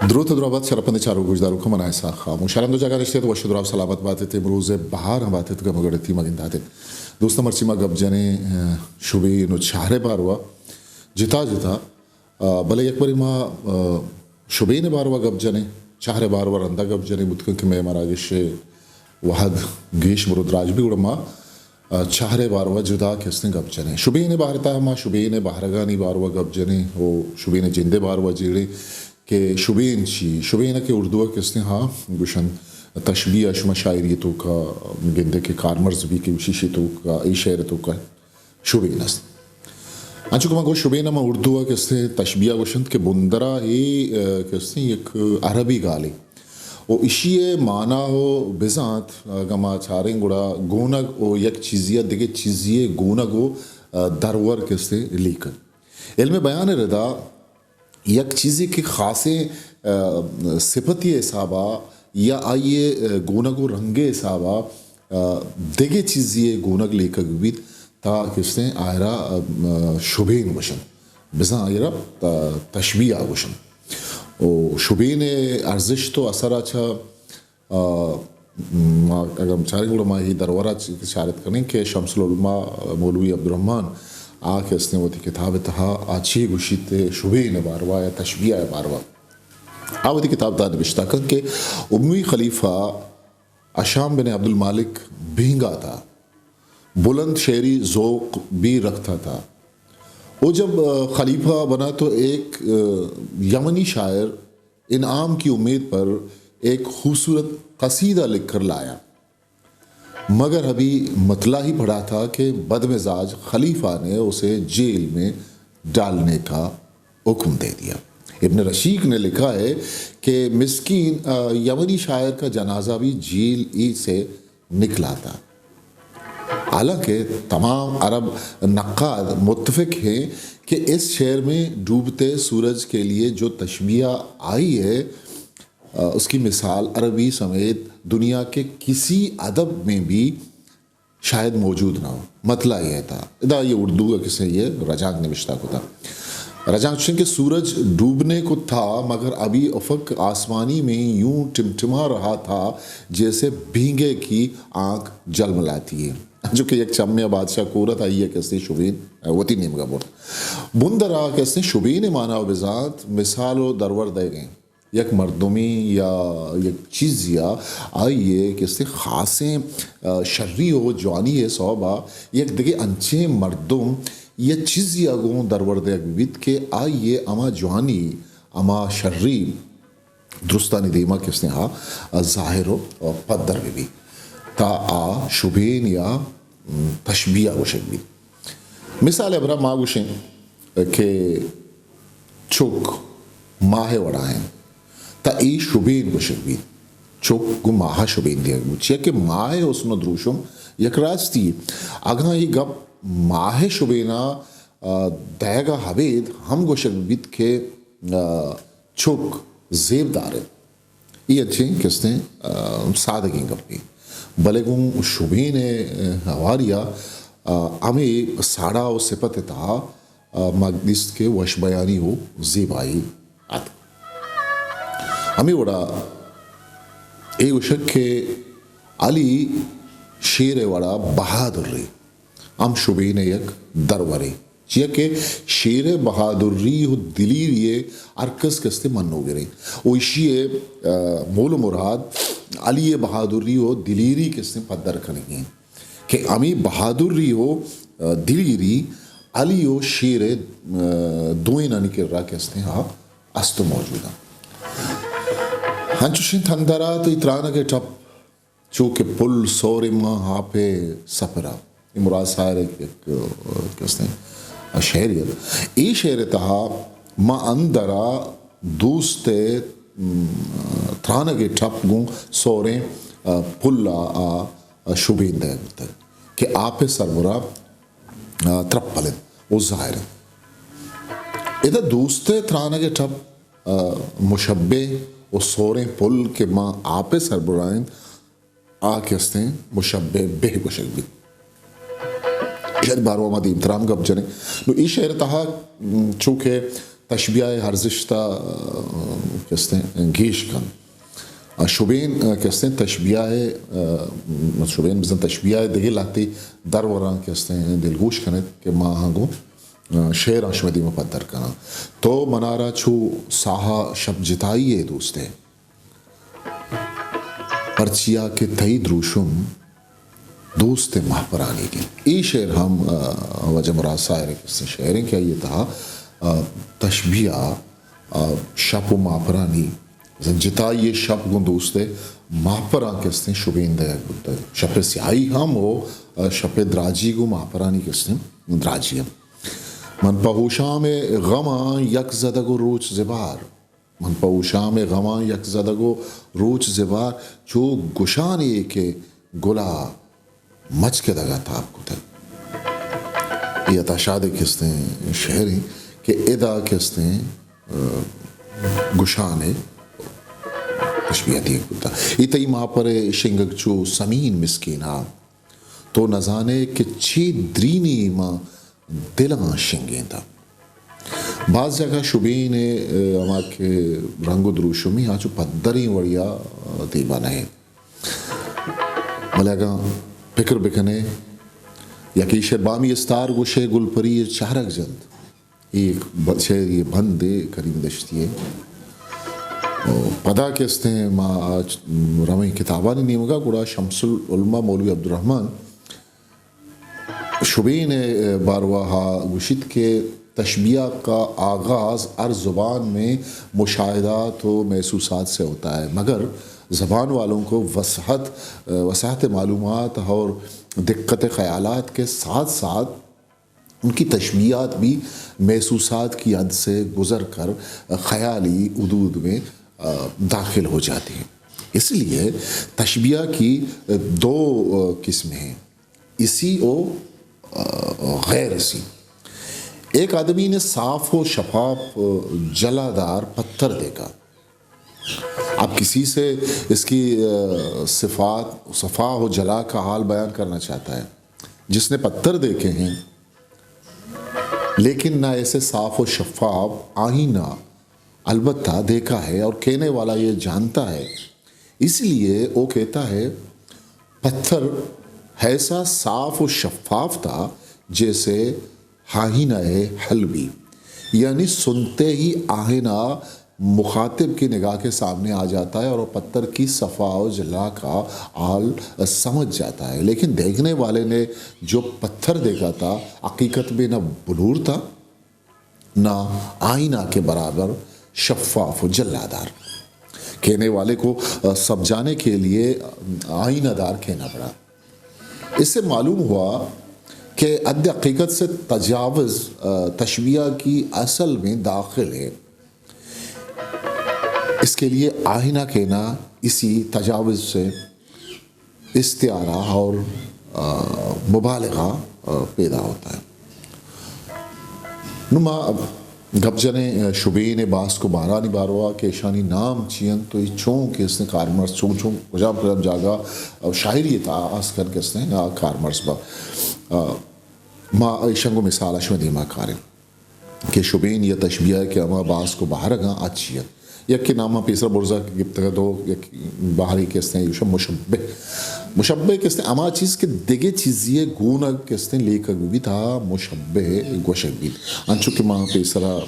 درود درابط شرپند چارو گوشدارو کو منای ساخا مشارم دو جگہ رشتے تو وشدراب سلامت باتیں تے مروز بہار ہم باتیں تو مگڑتی مگنداتے دوست مرچی ما گب جنے شوبی نو چہرے باروا جتا جتا بلے یک باری ما شوبی نے باروا گب جنے چہرے باروا رندا گب جنے متکن کہ میں مارا گش وحد گیش مرود راج بھی گڑما چہرے باروا جدا کسنے گب جنے شوبی نے بارتا ما شوبی نے بہرگانی باروا گب جنے وہ شوبی نے جندے باروا جیڑے کہ شوبین چی شوبین کے اردو کس نے ہاں گوشن تشبیہ شما شاعری تو کا گندے کے کارمرز بھی کی وشیشی تو کا ای شعر تو کا شوبین است انچو کما گو شوبین ما اردو کس نے تشبیہ گوشن کے بندرا ای کس نے ایک عربی گالی او اشی معنی ہو بزانت گما چاریں گوڑا گونگ او یک چیزیہ دیگے چیزیہ گونگ او درور کس نے لیکن علم بیان ردا یک چیزی کی خاصے صفتی حسابہ یا آئیے گونگ و رنگے حسابہ دیگے چیزی گونگ لے کر بھی تا کس نے آئرہ شوبین وشن بزن آئرہ تشبیہ وشن او شوبین ارزش تو اثر اچھا اگر چارے گوڑا ماہی درورہ اشارت کریں کہ شمس العلماء مولوی عبدالرحمن آکے اس نے وہ تھی کتاب تہا آچھی گوشیت شوبین باروا یا تشبیہ باروا آوہ تھی کتاب تہا نبشتہ کر کہ امی خلیفہ اشام بن عبد المالک بھینگا تھا بلند شعری ذوق بھی رکھتا تھا وہ جب خلیفہ بنا تو ایک یمنی شاعر انعام کی امید پر ایک خوبصورت قصیدہ لکھ کر لایا مگر ابھی مطلع ہی پڑا تھا کہ بد مزاج خلیفہ نے اسے جیل میں ڈالنے کا حکم دے دیا ابن رشیق نے لکھا ہے کہ مسکین یمنی شاعر کا جنازہ بھی جیل ہی سے نکلا تھا حالانکہ تمام عرب نقاد متفق ہیں کہ اس شعر میں ڈوبتے سورج کے لیے جو تشبیہ آئی ہے اس کی مثال عربی سمیت دنیا کے کسی ادب میں بھی شاید موجود نہ ہو مطلع یہ تھا ادا یہ اردو کا کسے یہ رجانگ نوشتہ کو تھا رجانگ چن کہ سورج ڈوبنے کو تھا مگر ابھی افق آسمانی میں یوں ٹمٹما رہا تھا جیسے بھینگے کی آنکھ جلملاتی ہے جو کہ ایک چمیہ بادشاہ کورت آئی ہے کسے شوبین وطی نیم کا بورت بندرا کسے شوبین مانا و بذات مثال و درور دے گئے یک مردمی یا یک چیز یا آئیے کہ اس سے خاصیں شرری ہو جوانی ہے صحبہ یک دیکھے انچے مردم یہ چیز یا گون درور دے بیت کہ آئیے اما جوانی اما شرری درستانی دیما کس نے ہاں ظاہر و پدر بھی تا شوبین یا تشبیہ گوشک بھی مثال ابرا ماں گوشیں کہ چوک ماہ وڑائیں تا ای شوبین گوشک بھی چوک گو ماہ شوبین دیا گوچیا کہ ماہ اسنو دروشم یک راستی اگاں یہ گب ماہ شوبینا دیگا حبید ہم گوشک بیت کے چوک زیب دارے یہ اچھیں کس نے سادگی گب بھی بلے گوں شوبین ہواریا ہمیں ساڑا و سپت تا مقدس کے وش بیانی ہو زیبائی آتا ہمیں وڑا ایک وشک کے علی شیر وڑا بہادر ری ہم شوبین یک دروری چیئے کہ شیر بہادری ہو دلیری ارکس کستے منو گرے وہ اشیے مول مراد علی بہادری ہو دلیری کستے پدر کریں کہ ہمیں بہادری ہو دلیری علی ہو شیر دوئیں نہ نکل رہا کستے ہاں استو موجودہ ہنچوشن تھندرا تو اترانا کے ٹپ چوکے پل سوری ماں ہاپے سپرا یہ مراد سارے کس نے شہریت ای شہر تہا ما اندرا دوستے ترانا کے ٹپ گوں سورے پل شوبین دے کہ آپے سرورا ترپ پلن وہ ظاہر ہے ادھا دوستے ترانا کے ٹپ مشبے وہ سوریں پل کے ماں آپے سربرائن آکے استے مشبہ بے گوشک بھی شاید بارو آمدی امترام گب جنے نو ای شہر تہا چونکہ تشبیہ ہرزشتہ کہتے ہیں گیش کن شبین کہتے ہیں تشبیہ شبین بزن تشبیہ دیگه لاتی در وران کہتے ہیں دلگوش کنید کہ ما ہنگو شعر آشمدی مپدر کنا تو منارا چھو ساہا شب جتائیے دوستے پرچیا کے تئی دروشم دوست مہپرانی کی ای شعر ہم وجہ مراد سائر کسی شعریں کیا یہ تھا تشبیہ شب و مہپرانی جتا یہ شب گن دوستے مہپران کستے شبین دیا گتا شب سیاہی ہم ہو شب دراجی گو مہپرانی کستے دراجی ہم من پہوشام غما یک زدگو روچ زبار من پہوشام غما یک زدگو روچ زبار جو گشانی کے گلا مچ کے دگا تھا آپ کو تھا یہ تشاد کستے ہیں شہری کہ ادا کستے ہیں گشانے تشبیہ دیئے کتا ایتای ماں پر شنگک چو سمین مسکینا تو نزانے کہ چی درینی ماں دلان شنگیں تھا بعض جگہ شبین اما کے رنگ و دروشمی آجو پدری وڑیا دیبا نہیں ملگا فکر بکنے یکی شربامی استار گوشے گل پری چہرک جند ایک شہر یہ بندے کریم دشتی ہے پدا کہتے ہیں ماں رمی کتابانی نیمگا گوڑا شمس العلماء مولوی عبدالرحمن شبین بارواہا گوشت کے تشبیہ کا آغاز ہر زبان میں مشاہدات و محسوسات سے ہوتا ہے مگر زبان والوں کو وسعت معلومات اور دقت خیالات کے ساتھ ساتھ ان کی تشبیہات بھی محسوسات کی حد سے گزر کر خیالی حدود میں داخل ہو جاتی ہیں اس لیے تشبیہ کی دو قسمیں ہیں اسی و غیر اسی ایک آدمی نے صاف و شفاف جلادار پتھر دیکھا آپ کسی سے اس کی صفات صفا و جلا کا حال بیان کرنا چاہتا ہے جس نے پتھر دیکھے ہیں لیکن نہ ایسے صاف و شفاف آئینہ البتہ دیکھا ہے اور کہنے والا یہ جانتا ہے اس لیے وہ کہتا ہے پتھر ایسا صاف و شفاف تھا جیسے آئینہ حلبی یعنی سنتے ہی آئینہ مخاطب کی نگاہ کے سامنے آ جاتا ہے اور وہ پتھر کی صفا و جلا کا حال سمجھ جاتا ہے لیکن دیکھنے والے نے جو پتھر دیکھا تھا حقیقت میں نہ بلور تھا نہ آئینہ کے برابر شفاف و جلادار کہنے والے کو سمجھانے کے لیے آئینہ دار کہنا پڑا اس سے معلوم ہوا کہ عد حقیقت سے تجاوز تشبیہ کی اصل میں داخل ہے اس کے لیے آئینہ کہنا اسی تجاوز سے استعارہ اور مبالغہ پیدا ہوتا ہے نما گپ جنے شبین باس کو بارانی باروا کے شانی نام چین تو یہ چون کہ اس نے کارمرز چون کجام جاگا شاعری تھا آس کر کے اس نے کارمرز با ما شنگو مثال اشم دیما کارن کہ شبین یہ تشبیہ ہے کہ اما باس کو باہر گاں اچھیت یک کے نامہ پیسرا برزا کی گفتگا دو یک باہری کہتے ہیں یوشا مشبہ کہتے ہیں اما چیز کے دیگے چیزیے گونا کہتے ہیں لے کر بھی تھا مشبہ گوشک بھی انچو کہ ماں پیسرا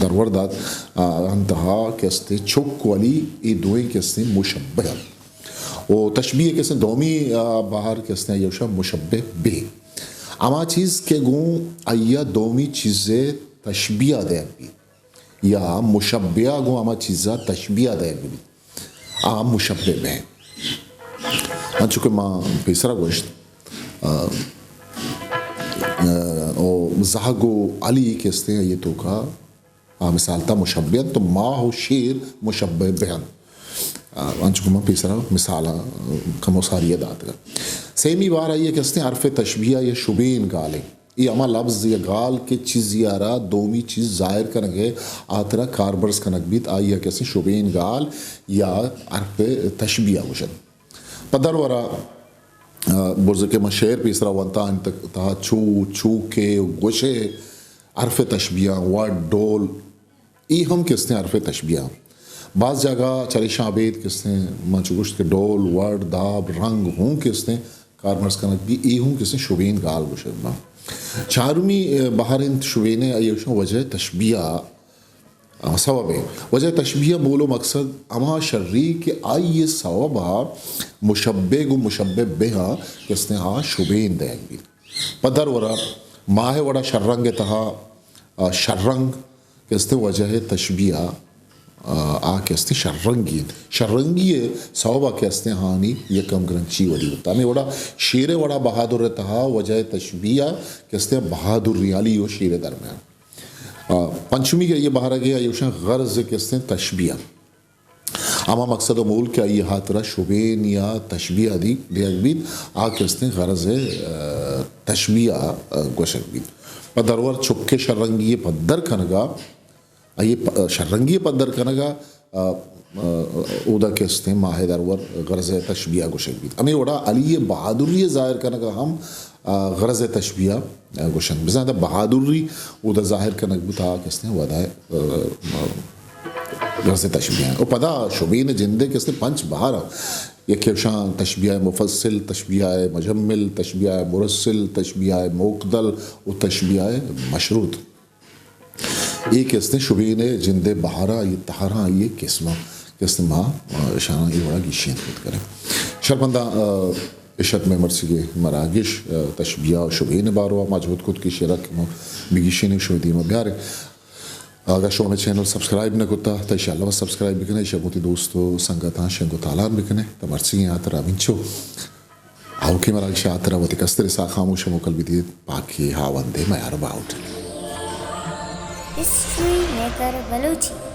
دروردات انتہا کہتے ہیں چھک والی ای دوئیں کہتے ہیں مشبہ وہ تشبیہ کہتے ہیں دومی باہر کہتے ہیں یوشا مشبہ بے اما چیز کے گون آیا دومی چیزیں تشبیہ دے بھی یا مشبہ گو اما چیزا تشبیہ دے بھی آم مشبہ بے چونکہ ماں پیسرا گوشت زہگو علی کہتے ہیں یہ تو کا مثال تھا مشبہ تو ماں ہو شیر مشبہ بہن چونکہ ماں پیسرا مثالہ کموساری دات کا سیمی بار آئیے کہتے ہیں عرف تشبیہ یا شبین گالے یہ اما لفظ یا گال کے چیز یارا دومی چیز ظاہر کرنگے آترا کاربرز کنک بیت آئیے کہتے ہیں شبین گال یا عرف تشبیہ گوشن پدر ورا برزکے میں شعر پیسرا وانتا انتہا چو کے گوشے عرف تشبیہ وارد ڈول ای ہم کس نے عرف تشبیہ بعض جگہ چریشہ عبید کس نے منچگشت کے ڈول ورد داب رنگ ہوں کس نے کارمرز کنک بھی ای ہوں کس نے شبین گال گوشت چارمی بہارند شبین ایوشن وجہ تشبیہ سبب ہے وجہ تشبیہ بولو مقصد اما شرری کہ آئی سببہ مشبہ گو مشبہ بہا کس نے شبین دیکھ بھی پدر ورا ماہ وڑا شرنگ تہا شرنگ کس نے وجہ تشبیہ کس نے شرنگی سوبا کس نے ہانی یکم گرنچی ولی ہوتا ہمیں وڑا شیر وڑا بہادر تہا وجہ تشبیہ کس نے بہادر ریالی و شیر درمیان پنچمی کے یہ بہارا گیا یوشن غرض کس نے تشبیہ اما مقصد و مول کیا یہ ہاترہ شبین یا تشبیہ دی دیکھ بید کس نے غرض تشبیہ گوشک بید پدرور چپکے شرنگی پدر کنگا یہ شرنگی پدر کنگا اودا کس نے ماہ درور غرض تشبیہ گوشک بید ہمیں وڑا علی بہادری ظاہر کنگا ہم غرض تشبیہ گوشن بزاندہ بہادری اودا ظاہر کنگ بتا کس نے ودا غرض تشبیہ او پدا شبین جندے کس نے پنچ بہارا یک شان تشبیہ مفصل تشبیہ مجمل تشبیہ مرسل تشبیہ موقدل و تشبیہ مشروط ایک کس نے شبین جندے بہارا یہ تہارا یہ قسمہ کس نے ماں شانہ یہ بڑا گیشین خود کرے شرمندہ عشت میں مرسی کے مراگش تشبیہ و شبین باروا مجبوط خود کی شرک بگیشین شودی مبیارے اگر شو میں چینل سبسکرائب نہ کرتا تو انشاءاللہ سبسکرائب بکنے شگوتی دوستو سنگتاں شنگو تالان بکنے تو مرسی ہیں آترہ منچو آو کی مراگش آترہ و تکستر سا خاموش موکل بیدید پاکی ہاوندے میار باؤٹ History Maker Baluchi